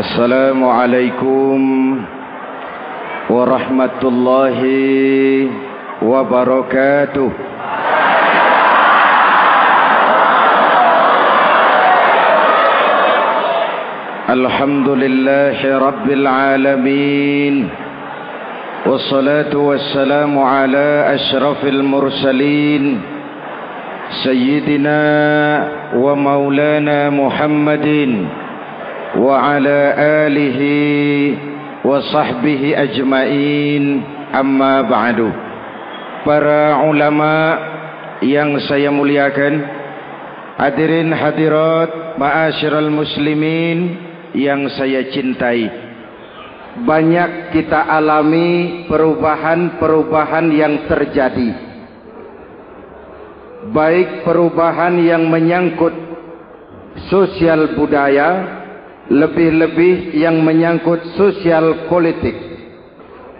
Assalamualaikum warahmatullahi wabarakatuh. Alhamdulillahi rabbil alamin. Wassalatu wassalamu ala asyrafil mursalin Sayyidina wa maulana Muhammadin wa ala alihi wa sahbihi ajmain, amma ba'du. Para ulama yang saya muliakan, hadirin hadirat ma'asyiral muslimin yang saya cintai, banyak kita alami perubahan-perubahan yang terjadi, baik perubahan yang menyangkut sosial budaya, lebih-lebih yang menyangkut sosial politik.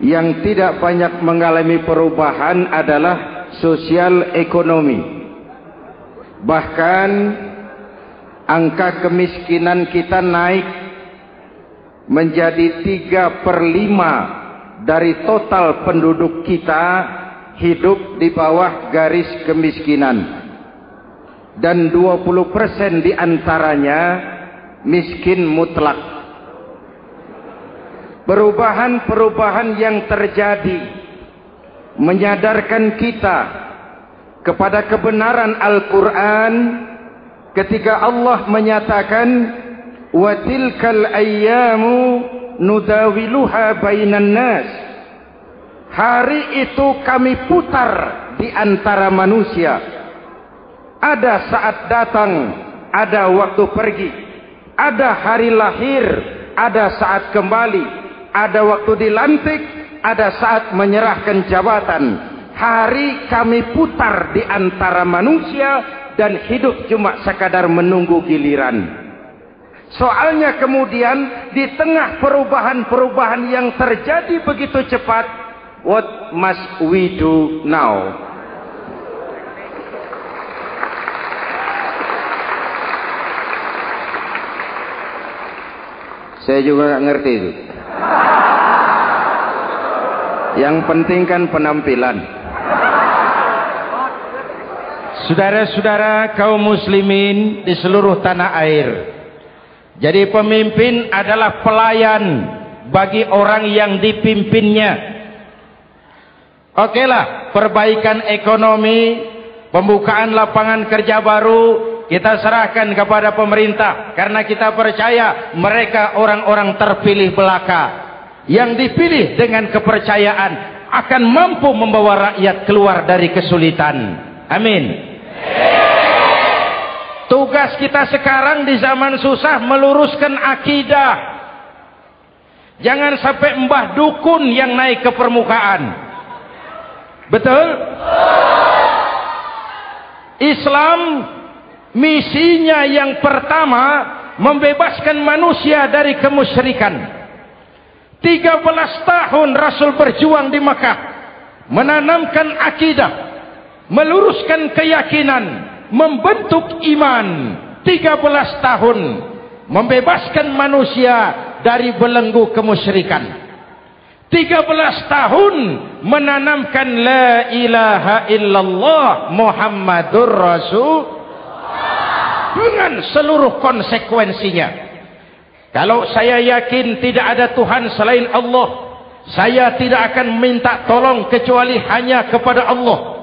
Yang tidak banyak mengalami perubahan adalah sosial ekonomi. Bahkan angka kemiskinan kita naik menjadi 3/5 dari total penduduk kita hidup di bawah garis kemiskinan, dan 20% diantaranya miskin mutlak. Perubahan-perubahan yang terjadi menyadarkan kita kepada kebenaran Al-Quran ketika Allah menyatakan wa tilkal ayyamu nudawiluha bainan nas. Hari itu kami putar di antara manusia. Ada saat datang, ada waktu pergi. Ada hari lahir, ada saat kembali, ada waktu dilantik, ada saat menyerahkan jabatan. Hari kami putar di antara manusia dan hidup cuma sekadar menunggu giliran. Soalnya kemudian di tengah perubahan-perubahan yang terjadi begitu cepat, what must we do now? Saya juga nggak ngerti itu. Yang penting kan penampilan. Saudara-saudara kaum muslimin di seluruh tanah air, jadi pemimpin adalah pelayan bagi orang yang dipimpinnya. Okelah, perbaikan ekonomi, pembukaan lapangan kerja baru kita serahkan kepada pemerintah, karena kita percaya mereka orang-orang terpilih belaka yang dipilih dengan kepercayaan akan mampu membawa rakyat keluar dari kesulitan. Amin. Tugas kita sekarang di zaman susah meluruskan akidah. Jangan sampai mbah dukun yang naik ke permukaan. Betul? Islam misinya yang pertama membebaskan manusia dari kemusyrikan. 13 tahun Rasul berjuang di Makkah, menanamkan akidah, meluruskan keyakinan, membentuk iman. 13 tahun membebaskan manusia dari belenggu kemusyrikan. 13 tahun menanamkan la ilaha illallah Muhammadur Rasul dengan seluruh konsekuensinya. Kalau saya yakin tidak ada Tuhan selain Allah, saya tidak akan minta tolong kecuali hanya kepada Allah.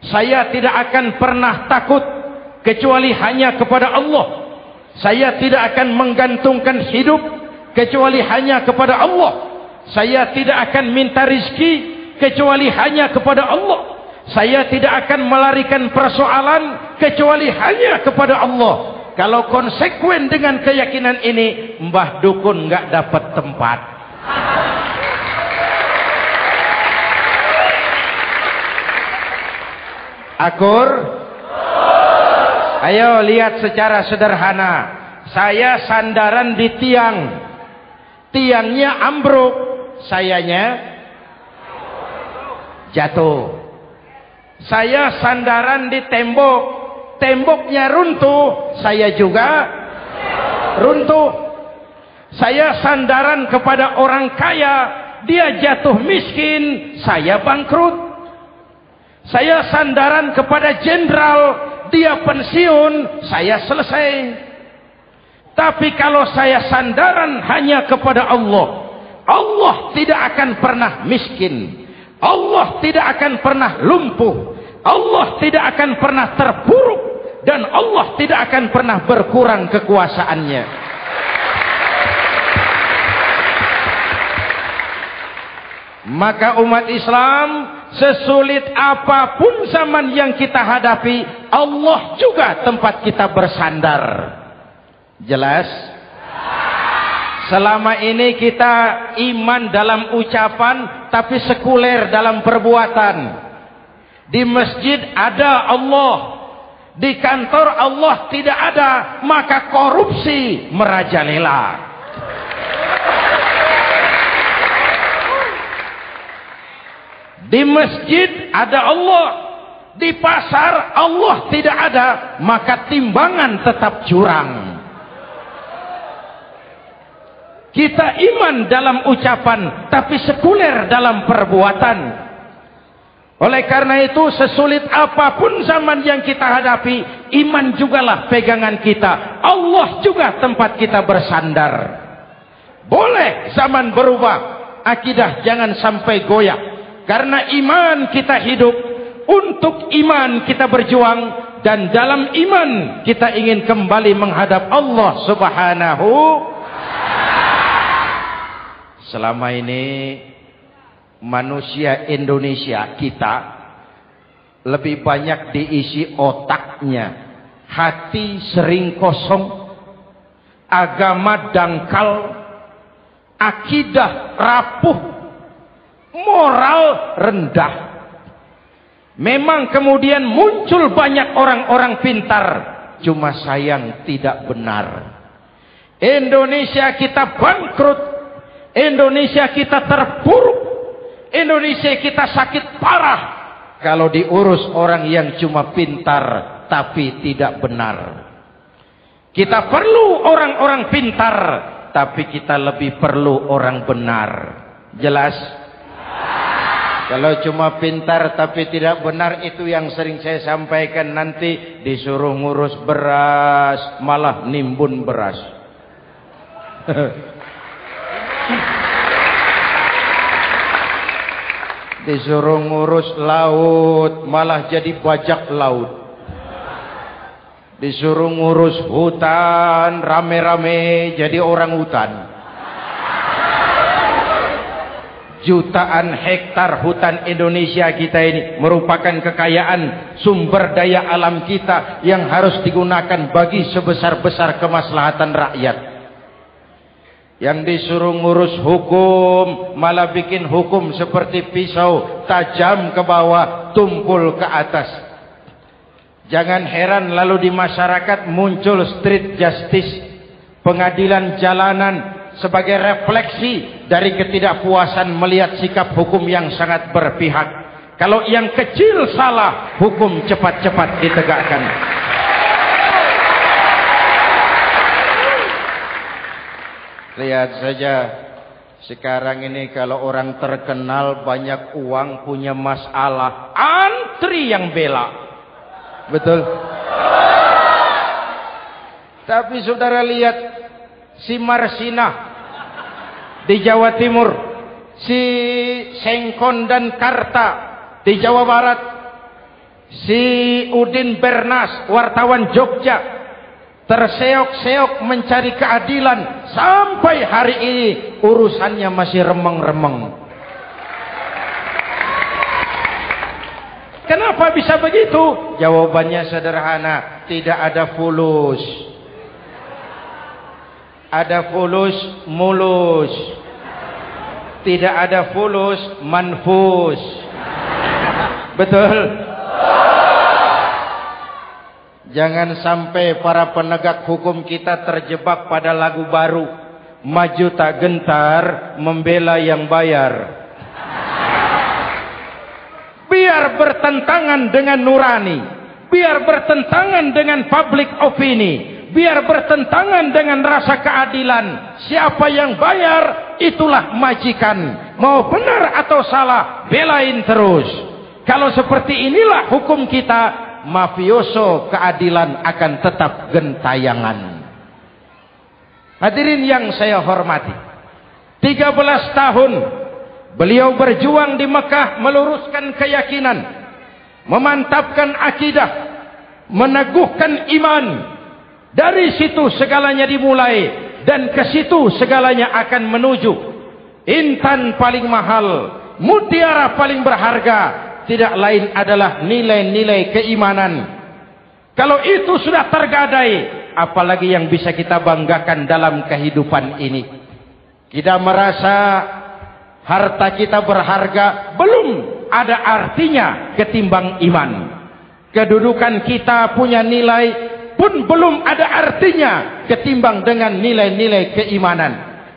Saya tidak akan pernah takut kecuali hanya kepada Allah. Saya tidak akan menggantungkan hidup kecuali hanya kepada Allah. Saya tidak akan minta rizki kecuali hanya kepada Allah. Saya tidak akan melarikan persoalan kecuali hanya kepada Allah. Kalau konsekuen dengan keyakinan ini, mbah dukun nggak dapat tempat. Akur? Ayo lihat secara sederhana. Saya sandaran di tiang. Tiangnya ambruk, sayanya jatuh. Saya sandaran di tembok, temboknya runtuh, saya juga runtuh. Saya sandaran kepada orang kaya, dia jatuh miskin, saya bangkrut. Saya sandaran kepada jenderal, dia pensiun, saya selesai. Tapi kalau saya sandaran hanya kepada Allah, Allah tidak akan pernah miskin, Allah tidak akan pernah lumpuh, Allah tidak akan pernah terpuruk, dan Allah tidak akan pernah berkurang kekuasaannya. Maka umat Islam, sesulit apapun zaman yang kita hadapi, Allah juga tempat kita bersandar. Jelas? Selama ini kita iman dalam ucapan, tapi sekuler dalam perbuatan. Di masjid ada Allah, di kantor Allah tidak ada, maka korupsi merajalela. Di masjid ada Allah, di pasar Allah tidak ada, maka timbangan tetap curang. Kita iman dalam ucapan, tapi sekuler dalam perbuatan. Oleh karena itu, sesulit apapun zaman yang kita hadapi, iman jugalah pegangan kita. Allah juga tempat kita bersandar. Boleh zaman berubah, akidah jangan sampai goyah. Karena iman kita hidup, untuk iman kita berjuang, dan dalam iman kita ingin kembali menghadap Allah Subhanahu. Selama ini manusia Indonesia kita lebih banyak diisi otaknya, hati sering kosong, agama dangkal, akidah rapuh, moral rendah. Memang kemudian muncul banyak orang-orang pintar, cuma sayang tidak benar. Indonesia kita bangkrut, Indonesia kita terpuruk, Indonesia kita sakit parah kalau diurus orang yang cuma pintar tapi tidak benar. Kita perlu orang-orang pintar, tapi kita lebih perlu orang benar. Jelas? Kalau cuma pintar tapi tidak benar, itu yang sering saya sampaikan, nanti disuruh ngurus beras malah nimbun beras. Disuruh ngurus laut malah jadi bajak laut. Disuruh ngurus hutan rame-rame jadi orang hutan. Jutaan hektar hutan Indonesia kita ini merupakan kekayaan sumber daya alam kita yang harus digunakan bagi sebesar-besar kemaslahatan rakyat. Yang disuruh ngurus hukum malah bikin hukum seperti pisau, tajam ke bawah, tumpul ke atas. Jangan heran lalu di masyarakat muncul street justice, pengadilan jalanan, sebagai refleksi dari ketidakpuasan melihat sikap hukum yang sangat berpihak. Kalau yang kecil salah, hukum cepat-cepat ditegakkan. Lihat saja sekarang ini, kalau orang terkenal banyak uang, punya masalah, antri yang bela. Betul? Tapi saudara lihat si Marsina di Jawa Timur, si Sengkon dan Karta di Jawa Barat, si Udin Bernas wartawan Jogja, terseok-seok mencari keadilan, sampai hari ini urusannya masih remeng-remeng. Kenapa bisa begitu? Jawabannya sederhana, tidak ada fulus. Ada fulus mulus, tidak ada fulus manfus. Betul? Jangan sampai para penegak hukum kita terjebak pada lagu baru, maju tak gentar membela yang bayar. Biar bertentangan dengan nurani, biar bertentangan dengan public opini, biar bertentangan dengan rasa keadilan. Siapa yang bayar, itulah majikan. Mau benar atau salah, belain terus. Kalau seperti inilah hukum kita, mafioso keadilan akan tetap gentayangan. Hadirin yang saya hormati, 13 tahun beliau berjuang di Mekah, meluruskan keyakinan, memantapkan akidah, meneguhkan iman. Dari situ segalanya dimulai, dan ke situ segalanya akan menuju. Intan paling mahal, mutiara paling berharga, tidak lain adalah nilai-nilai keimanan. Kalau itu sudah tergadai, apalagi yang bisa kita banggakan dalam kehidupan ini? Kita merasa harta kita berharga, belum ada artinya ketimbang iman. Kedudukan kita punya nilai pun belum ada artinya ketimbang dengan nilai-nilai keimanan.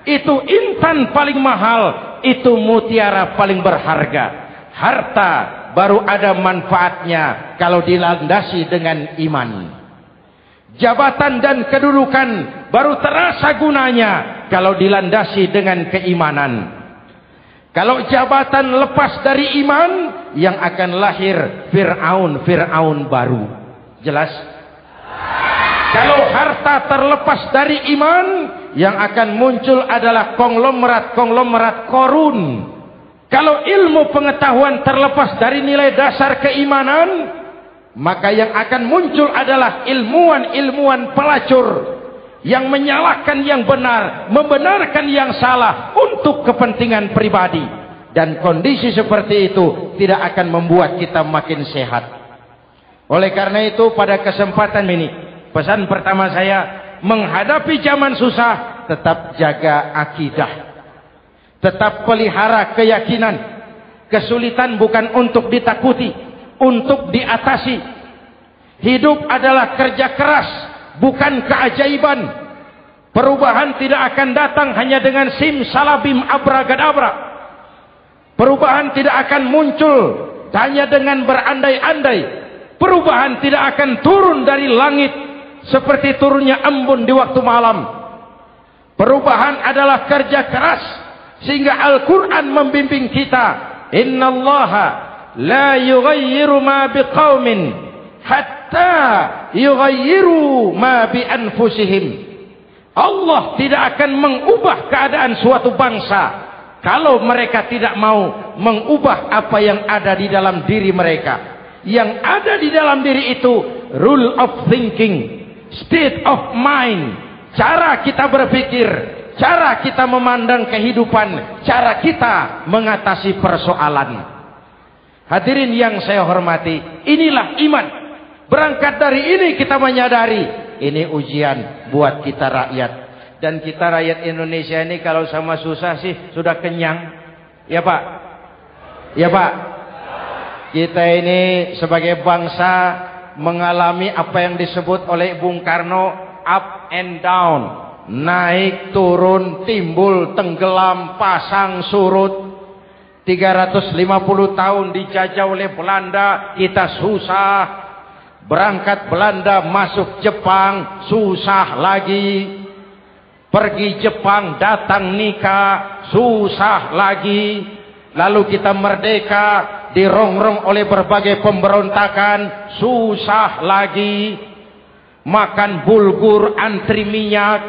Itu intan paling mahal, itu mutiara paling berharga. Harta baru ada manfaatnya kalau dilandasi dengan iman. Jabatan dan kedudukan baru terasa gunanya kalau dilandasi dengan keimanan. Kalau jabatan lepas dari iman, yang akan lahir Fir'aun baru. Jelas? Kalau harta terlepas dari iman, yang akan muncul adalah konglomerat Korun. Kalau ilmu pengetahuan terlepas dari nilai dasar keimanan, maka yang akan muncul adalah ilmuwan pelacur yang menyalahkan yang benar, membenarkan yang salah untuk kepentingan pribadi. Dan kondisi seperti itu tidak akan membuat kita makin sehat. Oleh karena itu, pada kesempatan ini, pesan pertama saya, menghadapi zaman susah, tetap jaga akidah, tetap pelihara keyakinan. Kesulitan bukan untuk ditakuti, untuk diatasi. Hidup adalah kerja keras, bukan keajaiban. Perubahan tidak akan datang hanya dengan simsalabim abragadabra. Perubahan tidak akan muncul hanya dengan berandai-andai. Perubahan tidak akan turun dari langit seperti turunnya embun di waktu malam. Perubahan adalah kerja keras, sehingga Al-Quran membimbing kita, innallaha la yughayyiru ma biqaumin hatta yughayyiru ma bi anfusihim. Allah tidak akan mengubah keadaan suatu bangsa kalau mereka tidak mau mengubah apa yang ada di dalam diri mereka. Yang ada di dalam diri itu rule of thinking, state of mind, cara kita berpikir, cara kita memandang kehidupan, cara kita mengatasi persoalan. Hadirin yang saya hormati, inilah iman. Berangkat dari ini kita menyadari, ini ujian buat kita rakyat. Dan kita rakyat Indonesia ini kalau sama susah sih sudah kenyang. Ya Pak? Ya Pak? Kita ini sebagai bangsa mengalami apa yang disebut oleh Bung Karno up and down. Naik, turun, timbul, tenggelam, pasang, surut. 350 tahun dijajah oleh Belanda, kita susah. Berangkat Belanda masuk Jepang, susah lagi. Pergi Jepang, datang nikah, susah lagi. Lalu kita merdeka, dirongrong oleh berbagai pemberontakan, susah lagi. Makan bulgur, antri minyak.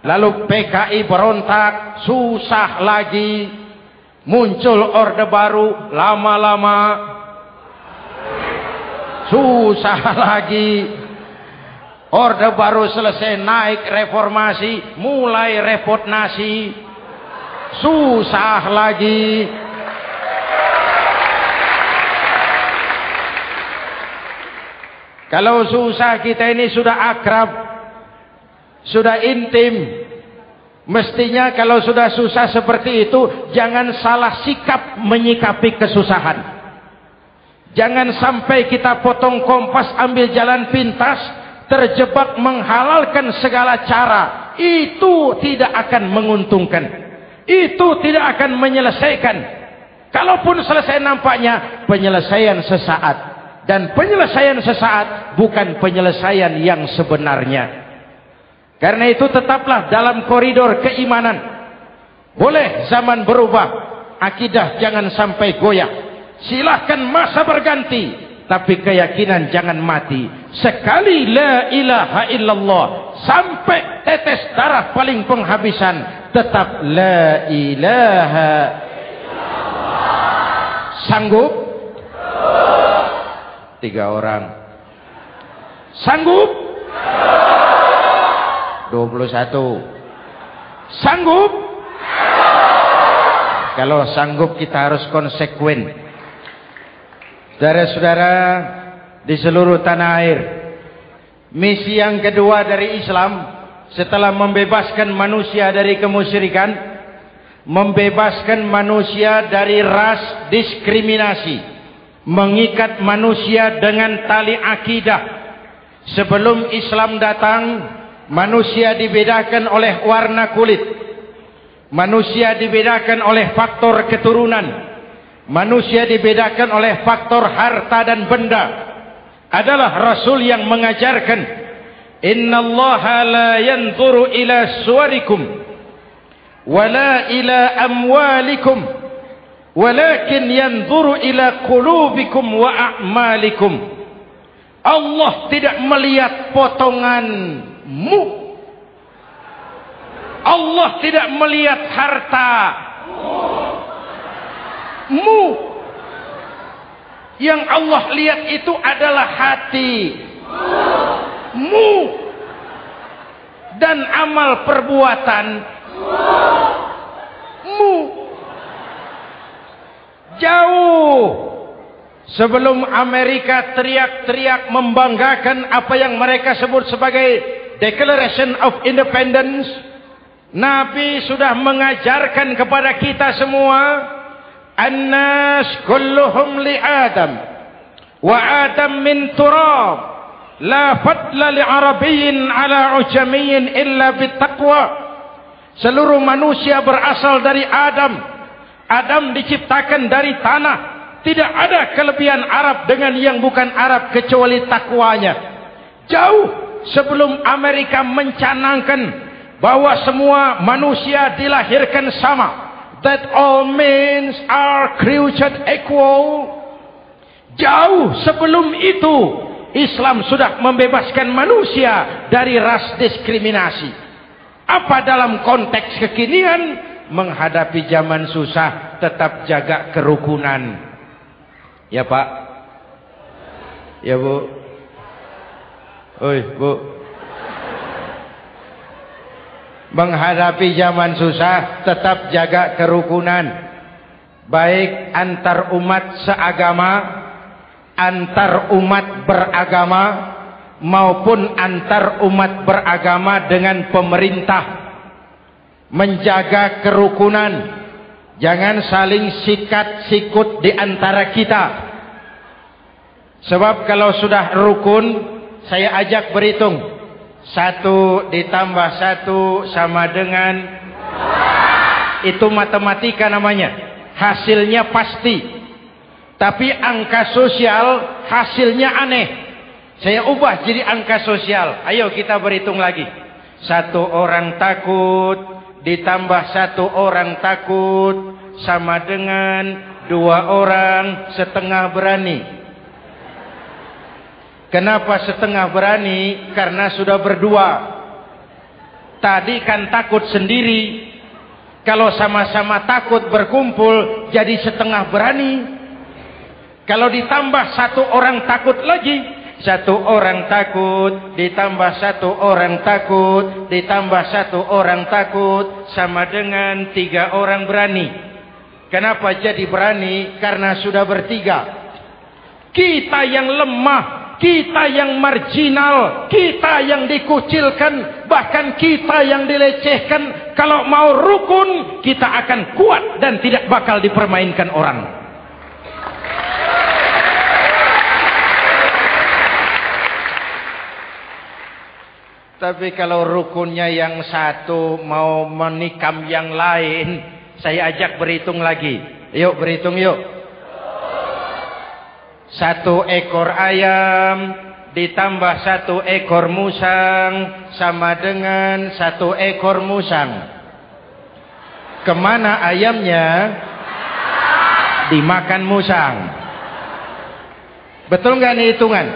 Lalu PKI berontak, susah lagi. Muncul orde baru, lama-lama susah lagi. Orde baru selesai, naik reformasi, mulai repot nasi, susah lagi. Kalau susah kita ini sudah akrab, sudah intim. Mestinya kalau sudah susah seperti itu, jangan salah sikap menyikapi kesusahan. Jangan sampai kita potong kompas, ambil jalan pintas, terjebak menghalalkan segala cara. Itu tidak akan menguntungkan. Itu tidak akan menyelesaikan. Kalaupun selesai nampaknya penyelesaian sesaat. Dan penyelesaian sesaat bukan penyelesaian yang sebenarnya. Karena itu tetaplah dalam koridor keimanan. Boleh zaman berubah, akidah jangan sampai goyah. Silahkan masa berganti, tapi keyakinan jangan mati. Sekali la ilaha illallah sampai tetes darah paling penghabisan, tetap la ilaha illallah. Sanggup? 3 orang. Sanggup? 21. Sanggup? Kalau sanggup kita harus konsekuen. Saudara-saudara di seluruh tanah air, misi yang kedua dari Islam setelah membebaskan manusia dari kemusyrikan, membebaskan manusia dari ras diskriminasi, mengikat manusia dengan tali akidah. Sebelum Islam datang, manusia dibedakan oleh warna kulit, manusia dibedakan oleh faktor keturunan, manusia dibedakan oleh faktor harta dan benda. Adalah Rasul yang mengajarkan, innallaha la yanzuru ila suwarikum wala ila amwalikum walakin yanzuru ila qulubikum wa a'malikum. Allah tidak melihat potonganmu, Allah tidak melihat hartamu. Yang Allah lihat itu adalah hatimu dan amal perbuatanmu. Jauh sebelum Amerika teriak-teriak membanggakan apa yang mereka sebut sebagai Declaration of Independence, Nabi sudah mengajarkan kepada kita semua, An-nas kulluhum li Adam wa Adam min turab la fadla li arabiyyin ala ujamiyyin illa bittaqwa. Seluruh manusia berasal dari Adam. Adam diciptakan dari tanah. Tidak ada kelebihan Arab dengan yang bukan Arab kecuali takwanya. Jauh sebelum Amerika mencanangkan bahwa semua manusia dilahirkan sama, that all men are created equal. Jauh sebelum itu Islam sudah membebaskan manusia dari ras diskriminasi. Apa dalam konteks kekinian menghadapi zaman susah tetap jaga kerukunan? Ya Pak? Ya Bu? Oi Bu? Menghadapi zaman susah tetap jaga kerukunan, baik antar umat seagama, antar umat beragama, maupun antar umat beragama dengan pemerintah. Menjaga kerukunan, jangan saling sikat sikut di antara kita. Sebab kalau sudah rukun, saya ajak berhitung. 1 ditambah 1 sama dengan, itu matematika namanya, hasilnya pasti. Tapi angka sosial hasilnya aneh. Saya ubah jadi angka sosial. Ayo kita berhitung lagi. 1 orang takut ditambah 1 orang takut sama dengan 2 orang setengah berani. Kenapa setengah berani? Karena sudah berdua. Tadi kan takut sendiri. Kalau sama-sama takut berkumpul jadi setengah berani. Kalau ditambah 1 orang takut lagi, 1 orang takut ditambah 1 orang takut ditambah 1 orang takut sama dengan 3 orang berani. Kenapa jadi berani? Karena sudah bertiga. Kita yang lemah, kita yang marginal, kita yang dikucilkan, bahkan kita yang dilecehkan, kalau mau rukun kita akan kuat dan tidak bakal dipermainkan orang. Tapi kalau rukunnya yang satu mau menikam yang lain, saya ajak berhitung lagi. Yuk berhitung yuk. 1 ekor ayam ditambah 1 ekor musang sama dengan 1 ekor musang. Kemana ayamnya? Dimakan musang. Betul nggak nih hitungan?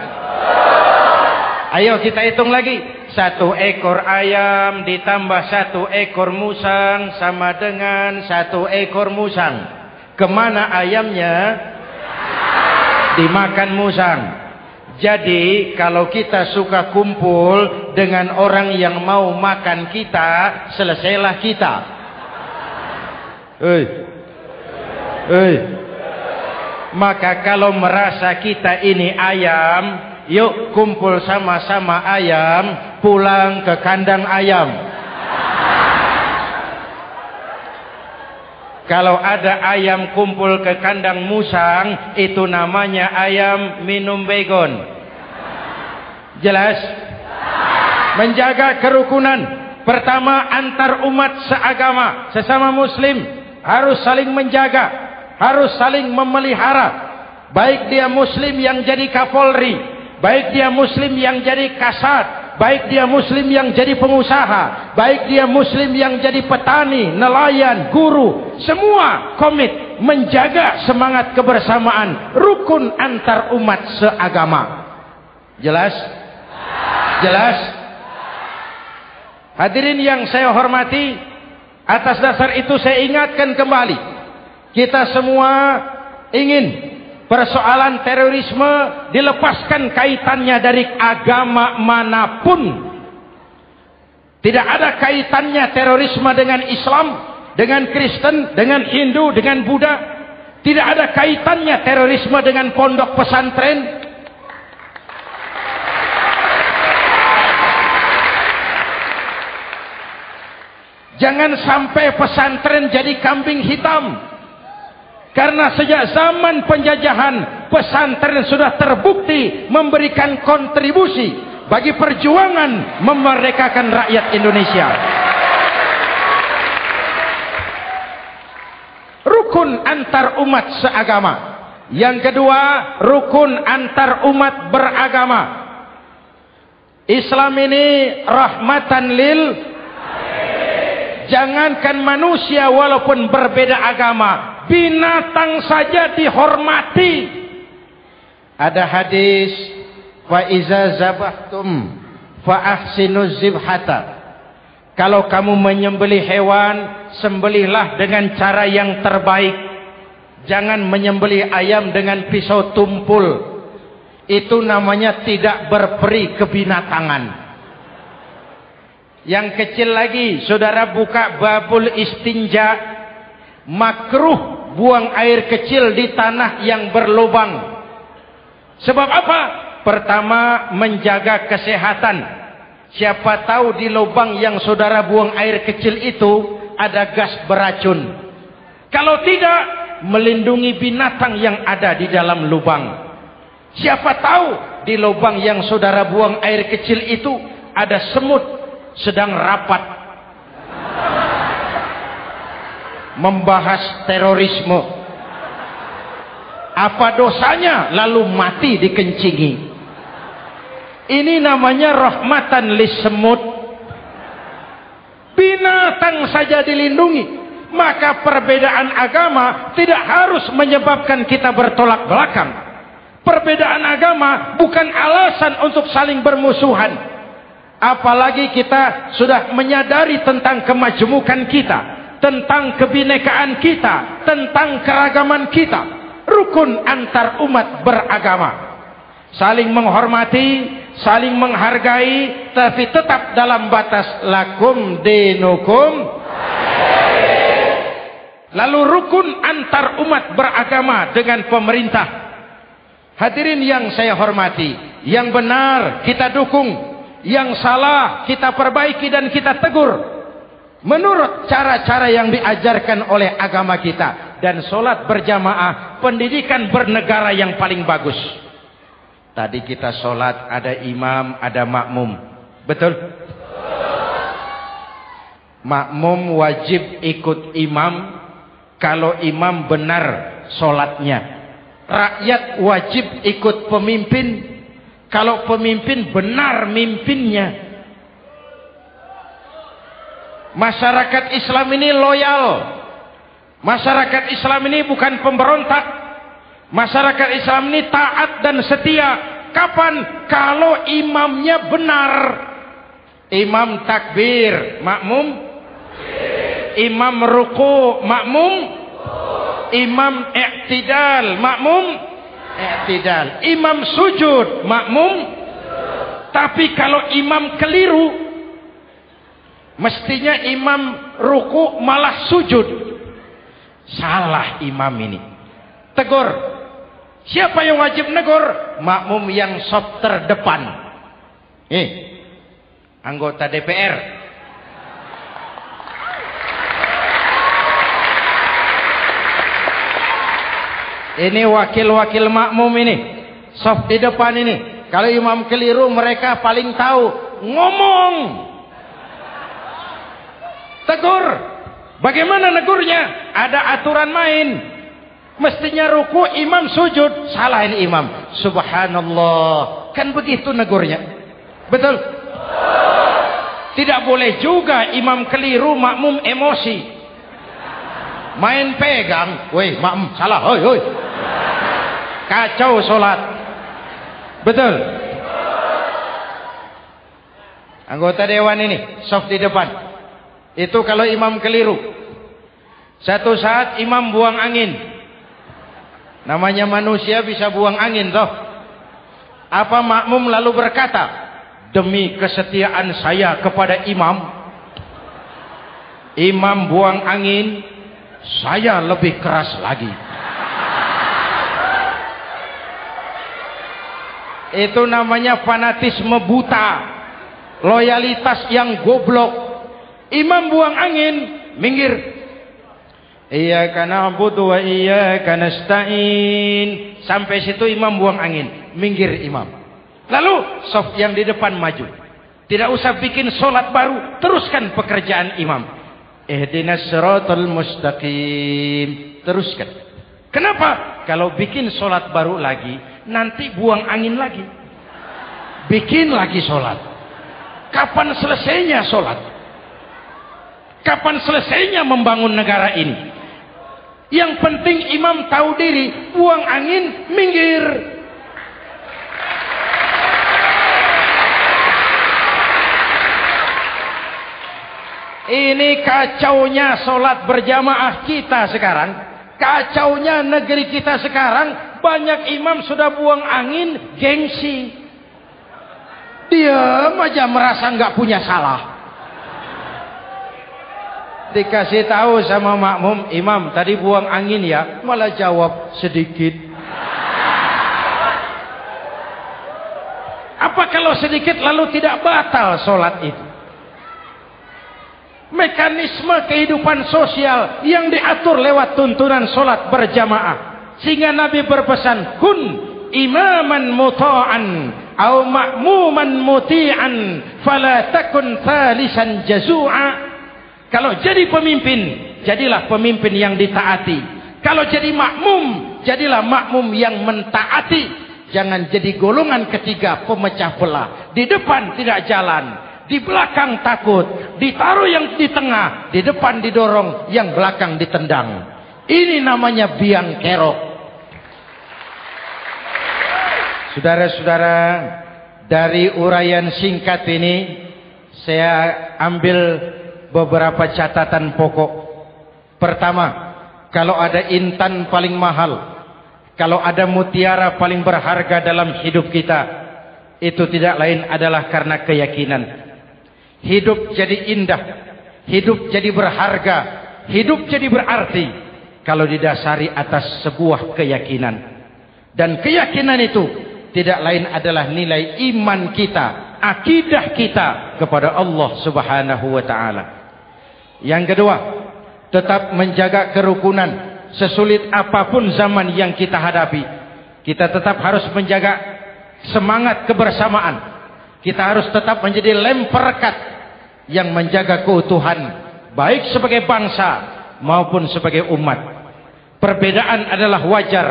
Ayo kita hitung lagi. 1 ekor ayam ditambah 1 ekor musang sama dengan 1 ekor musang. Kemana ayamnya? Dimakan musang. Jadi kalau kita suka kumpul dengan orang yang mau makan kita, selesailah kita. Maka kalau merasa kita ini ayam, yuk kumpul sama-sama ayam, pulang ke kandang ayam. Kalau ada ayam kumpul ke kandang musang, itu namanya ayam minum baygon. Jelas? Menjaga kerukunan. Pertama, antar umat seagama, sesama muslim harus saling menjaga, harus saling memelihara. Baik dia muslim yang jadi kapolri, baik dia muslim yang jadi kasat, baik dia muslim yang jadi pengusaha, baik dia muslim yang jadi petani, nelayan, guru, semua komit menjaga semangat kebersamaan, rukun antar umat seagama. Jelas? Jelas? Hadirin yang saya hormati, atas dasar itu saya ingatkan kembali, kita semua ingin persoalan terorisme dilepaskan kaitannya dari agama manapun. Tidak ada kaitannya terorisme dengan Islam, dengan Kristen, dengan Hindu, dengan Buddha. Tidak ada kaitannya terorisme dengan pondok pesantren. Jangan sampai pesantren jadi kambing hitam. Karena sejak zaman penjajahan, pesantren sudah terbukti memberikan kontribusi bagi perjuangan memerdekakan rakyat Indonesia. Rukun antar umat seagama. Yang kedua, rukun antar umat beragama. Islam ini rahmatan lil. Jangankan manusia walaupun berbeda agama, binatang saja dihormati. Ada hadis, fa iza zabahtum fa ahsinuz zibhata. Kalau kamu menyembelih hewan, sembelihlah dengan cara yang terbaik. Jangan menyembelih ayam dengan pisau tumpul. Itu namanya tidak berperi kebinatangan. Yang kecil lagi, saudara buka babul istinja, makruh buang air kecil di tanah yang berlubang. Sebab apa? Pertama, menjaga kesehatan. Siapa tahu di lubang yang saudara buang air kecil itu ada gas beracun. Kalau tidak, melindungi binatang yang ada di dalam lubang. Siapa tahu di lubang yang saudara buang air kecil itu ada semut sedang rapat membahas terorisme. Apa dosanya lalu mati dikencingi? Ini namanya rahmatan lissemut. Binatang saja dilindungi. Maka perbedaan agama tidak harus menyebabkan kita bertolak belakang. Perbedaan agama bukan alasan untuk saling bermusuhan. Apalagi kita sudah menyadari tentang kemajmukan kita, tentang kebinekaan kita, tentang keragaman kita. Rukun antar umat beragama. Saling menghormati, saling menghargai, tapi tetap dalam batas lakum dinukum. Lalu rukun antar umat beragama dengan pemerintah. Hadirin yang saya hormati, yang benar kita dukung, yang salah kita perbaiki dan kita tegur menurut cara-cara yang diajarkan oleh agama kita. Dan sholat berjamaah, pendidikan bernegara yang paling bagus. Tadi kita sholat ada imam, ada makmum, betul? Makmum wajib ikut imam kalau imam benar sholatnya. Rakyat wajib ikut pemimpin Kalau pemimpin benar mimpinnya. Masyarakat Islam ini loyal. Masyarakat Islam ini bukan pemberontak. Masyarakat Islam ini taat dan setia. Kapan? Kalau imamnya benar. Imam takbir, makmum. Imam ruku, makmum. Imam i'tidal, makmum. I'tidal. Imam sujud, makmum. Tapi kalau imam keliru, mestinya imam ruku malah sujud. Salah imam ini. Tegur. Siapa yang wajib negur? Makmum yang saf terdepan. Anggota DPR. Ini wakil-wakil makmum ini. Saf di depan ini. Kalau imam keliru mereka paling tahu. Ngomong. Tegur. Bagaimana negurnya? Ada aturan main. Mestinya ruku, imam sujud. Salah ini imam. Subhanallah. Kan begitu negurnya. Betul? Tidak boleh juga imam keliru, makmum emosi. Main pegang. Weh, makmum salah. Hoi, hoi. Kacau solat. Betul? Anggota dewan ini, saf di depan. Itu kalau imam keliru. Satu saat imam buang angin. Namanya manusia bisa buang angin toh. Apa makmum lalu berkata, demi kesetiaan saya kepada imam, imam buang angin, saya lebih keras lagi. Itu namanya fanatisme buta, loyalitas yang goblok. Imam buang angin, minggir. Iyyaka na'budu wa iyyaka nasta'in. Sampai situ imam buang angin, minggir imam. Lalu saf yang di depan maju. Tidak usah bikin solat baru, teruskan pekerjaan imam. Ihdinas siratal mustaqim. Teruskan. Kenapa? Kalau bikin solat baru lagi, nanti buang angin lagi. Bikin lagi solat. Kapan selesainya solat? Kapan selesainya membangun negara ini? Yang penting imam tahu diri, buang angin, minggir. Ini kacaunya solat berjamaah kita sekarang. Kacaunya negeri kita sekarang. Banyak imam sudah buang angin, gengsi. Diam aja merasa nggak punya salah. Dikasih tahu sama makmum, imam tadi buang angin ya, malah jawab sedikit. Apa kalau sedikit lalu tidak batal solat itu? Mekanisme kehidupan sosial yang diatur lewat tuntunan solat berjamaah. Sehingga Nabi berpesan, kun imaman muta'an au ma'muman muti'an fala takun thalisan jazu'a. Kalau jadi pemimpin, jadilah pemimpin yang ditaati. Kalau jadi makmum, jadilah makmum yang mentaati. Jangan jadi golongan ketiga pemecah belah. Di depan tidak jalan, di belakang takut, ditaruh yang di tengah, di depan didorong, yang belakang ditendang. Ini namanya biang kerok. Saudara-saudara, dari uraian singkat ini saya ambil beberapa catatan pokok. Pertama, kalau ada intan paling mahal, kalau ada mutiara paling berharga dalam hidup kita, itu tidak lain adalah karena keyakinan. Hidup jadi indah, hidup jadi berharga, hidup jadi berarti kalau didasari atas sebuah keyakinan. Dan keyakinan itu tidak lain adalah nilai iman kita, akidah kita kepada Allah Subhanahu wa taala. Yang kedua, tetap menjaga kerukunan. Sesulit apapun zaman yang kita hadapi, kita tetap harus menjaga semangat kebersamaan. Kita harus tetap menjadi lem perekat yang menjaga keutuhan, baik sebagai bangsa maupun sebagai umat. Perbedaan adalah wajar,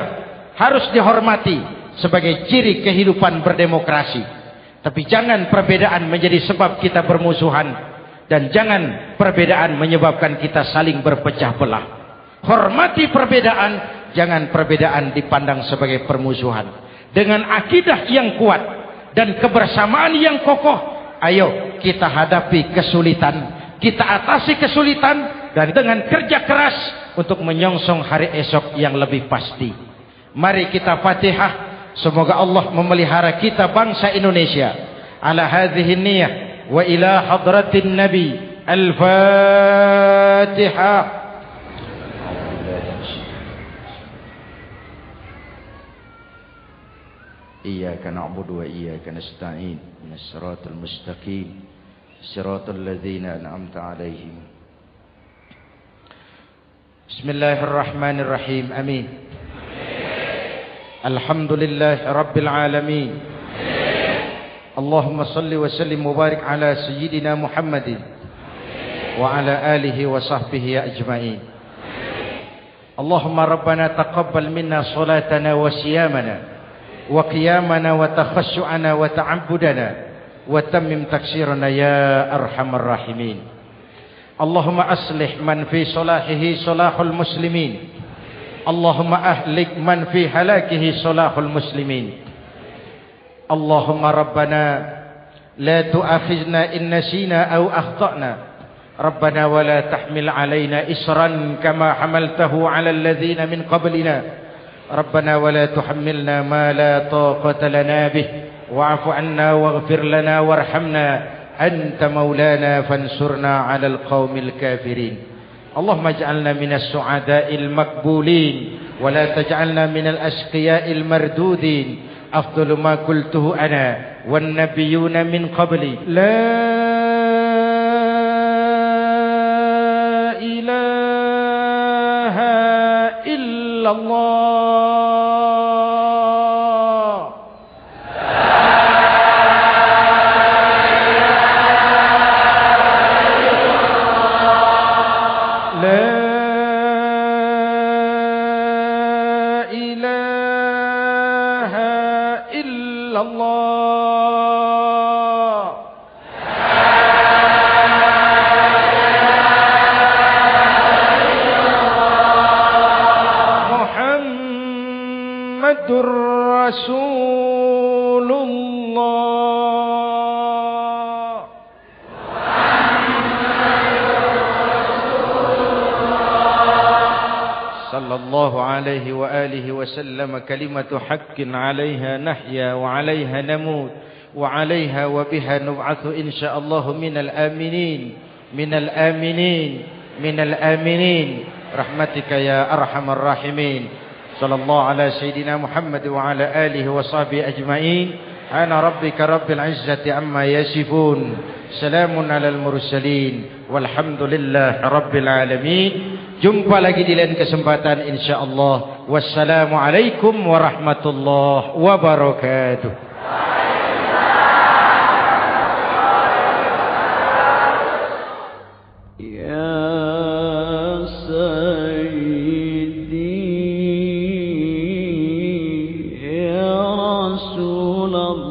harus dihormati, sebagai ciri kehidupan berdemokrasi. Tapi jangan perbedaan menjadi sebab kita bermusuhan, dan jangan perbedaan menyebabkan kita saling berpecah belah. Hormati perbedaan, jangan perbedaan dipandang sebagai permusuhan. Dengan akidah yang kuat dan kebersamaan yang kokoh, ayo kita hadapi kesulitan, kita atasi kesulitan, dan dengan kerja keras untuk menyongsong hari esok yang lebih pasti. Mari kita Fatihah. Semoga Allah memelihara kita bangsa Indonesia ala hadhihi niyyah wa ila hadratin nabi. Al-Fatihah. Iyyaka na'budu wa iyyaka nasta'in. Ihdinas siratal mustaqim. Siratal ladzina an'amta 'alaihim. Bismillahirrahmanirrahim. Amin. Alhamdulillah Rabbil Alamin. Allahumma salli wa sallim wa barik ala Sayyidina Muhammadin wa ala alihi wa sahbihi ajma'in. Allahumma Rabbana taqabbal minna salatana wa siyamana wa qiyamana wa takhashu'ana wa ta'abbudana wa tammim taksirana ya arhamar rahimin. Allahumma aslih man fi salahihi salahul muslimin. Allahumma ahlik man fi halakihi salahul muslimin. Allahumma Rabbana la tu'akhizna in nasina aw akhtana. Rabbana wa la tahmil alaina isran kama hamaltahu ala alladhina min qablina. Rabbana wa la tuhammilna ma la taqata lana bih wa'fu 'anna waghfir lana warhamna anta maulana fansurna 'alal qaumil kafirin. Allahumma ij'alna minas su'ada'il maqbulin wa la taj'alna minal ashqiya'il mardudin. Afdalu ma qultuhu ana wan nabiyyuna min qabli. La ilaha illallah. عليه وآله وسلم كلمة حق عليها نحيا وعليها نموت وعليها وبها نبعث إن شاء الله من الآمنين من الآمنين من الآمنين رحمتك يا أرحم الراحمين. صلى الله على سيدنا محمد وعلى آله وصحبه أجمعين. أنا ربك رب العزة عما يصفون. سلام على المرسلين والحمد لله رب العالمين. Jumpa lagi di lain kesempatan insyaallah. Wassalamualaikum warahmatullahi wabarakatuh. Allah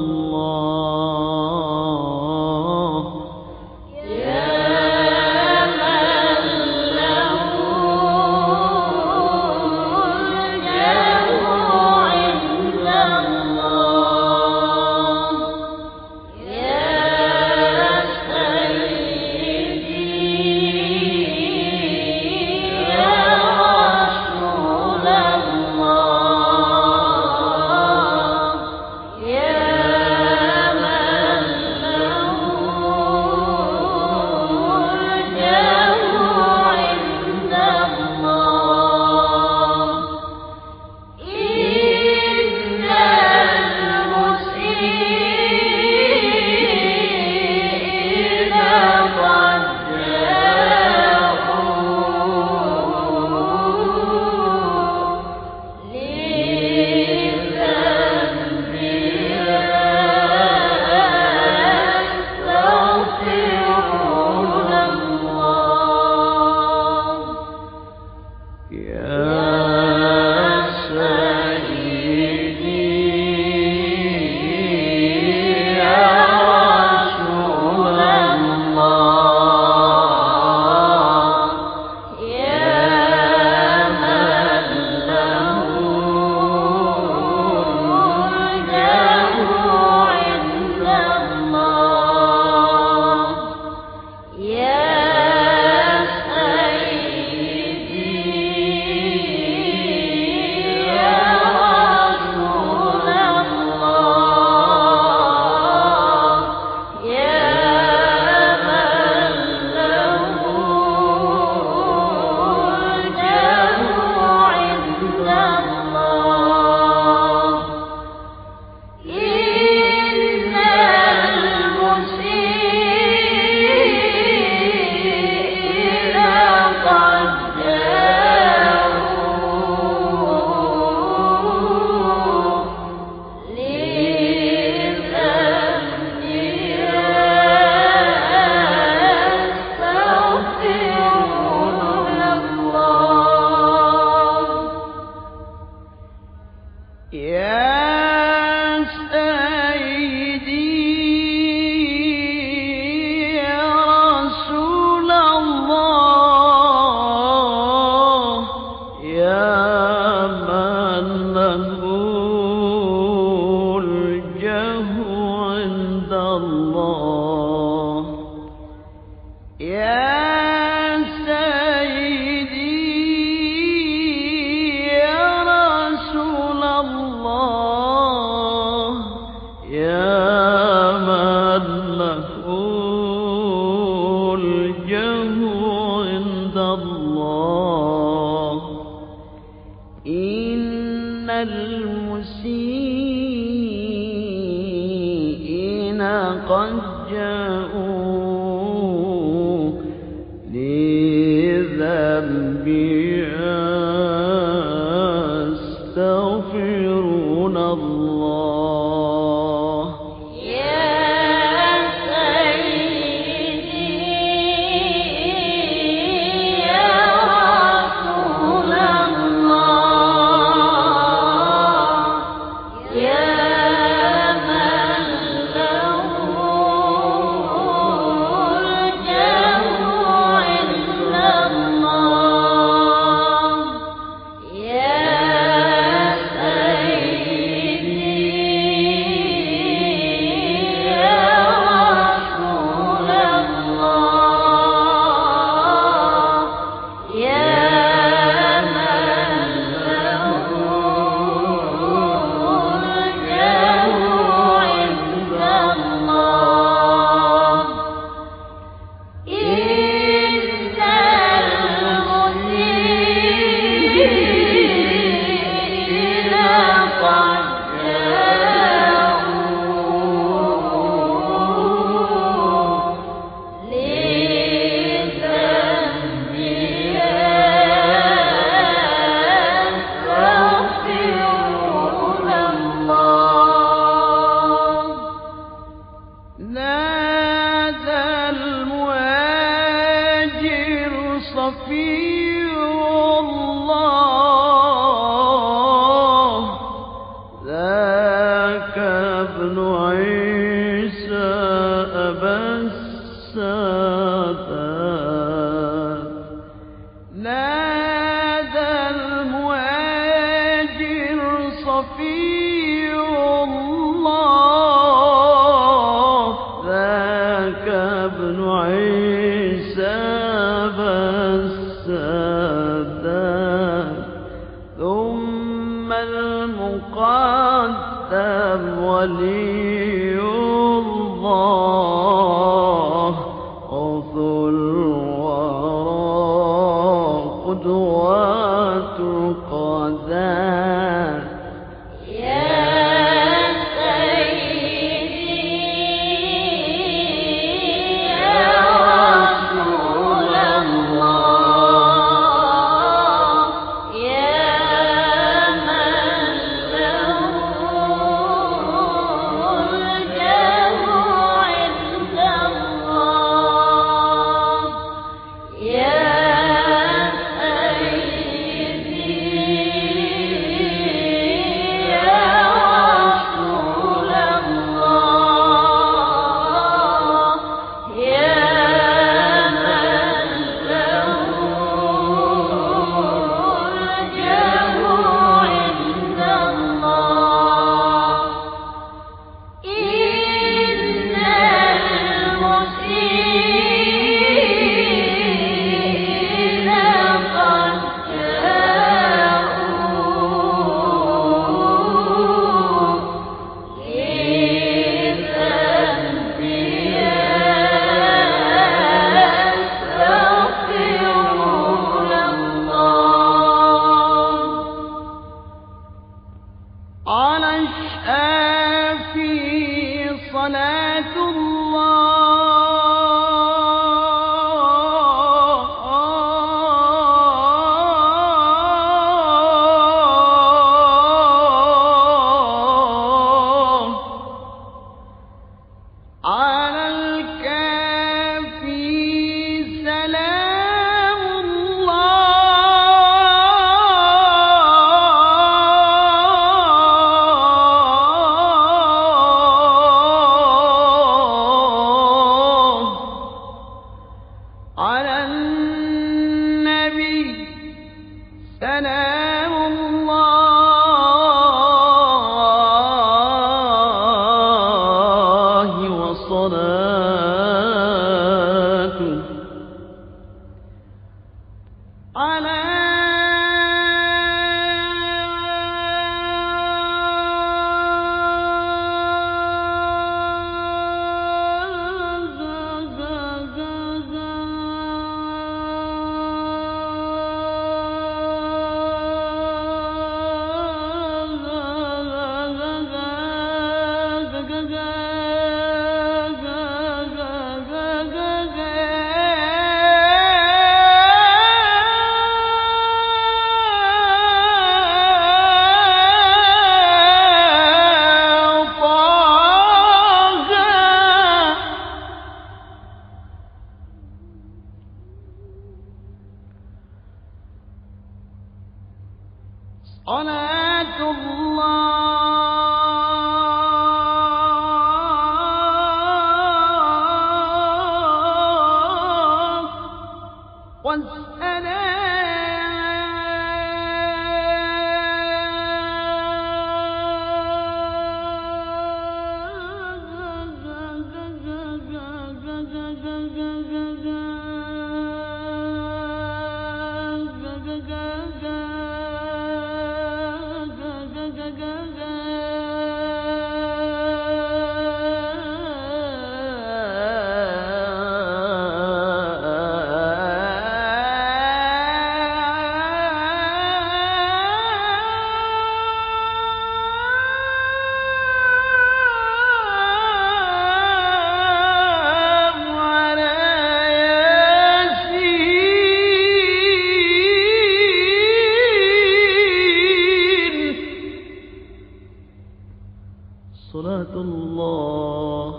صلاة الله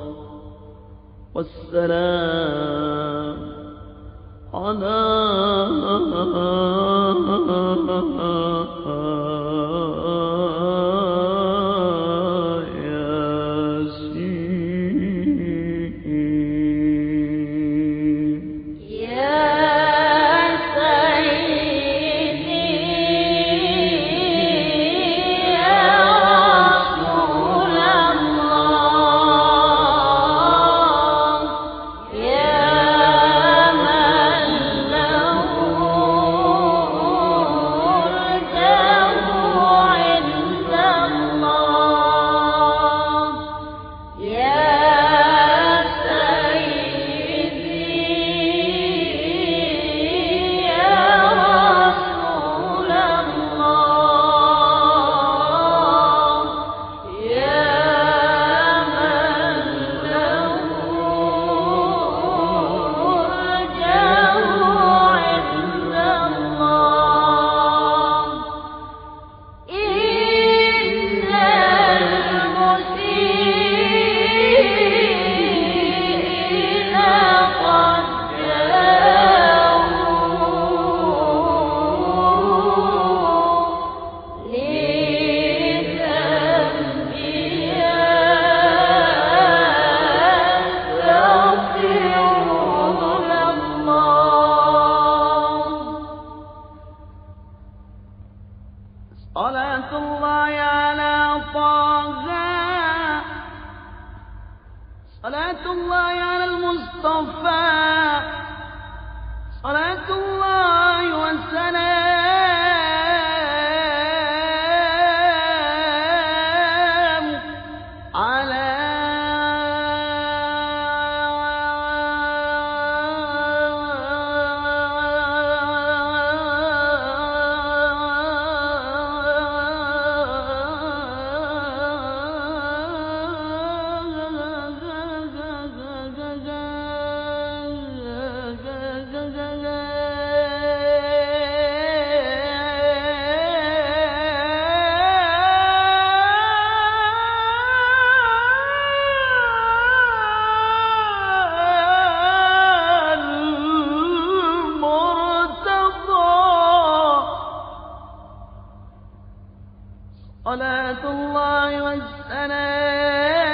والسلام على صلاة الله على طه، صلاة الله على المصطفى، صلاة الله والسلام على صلاة الله والسلام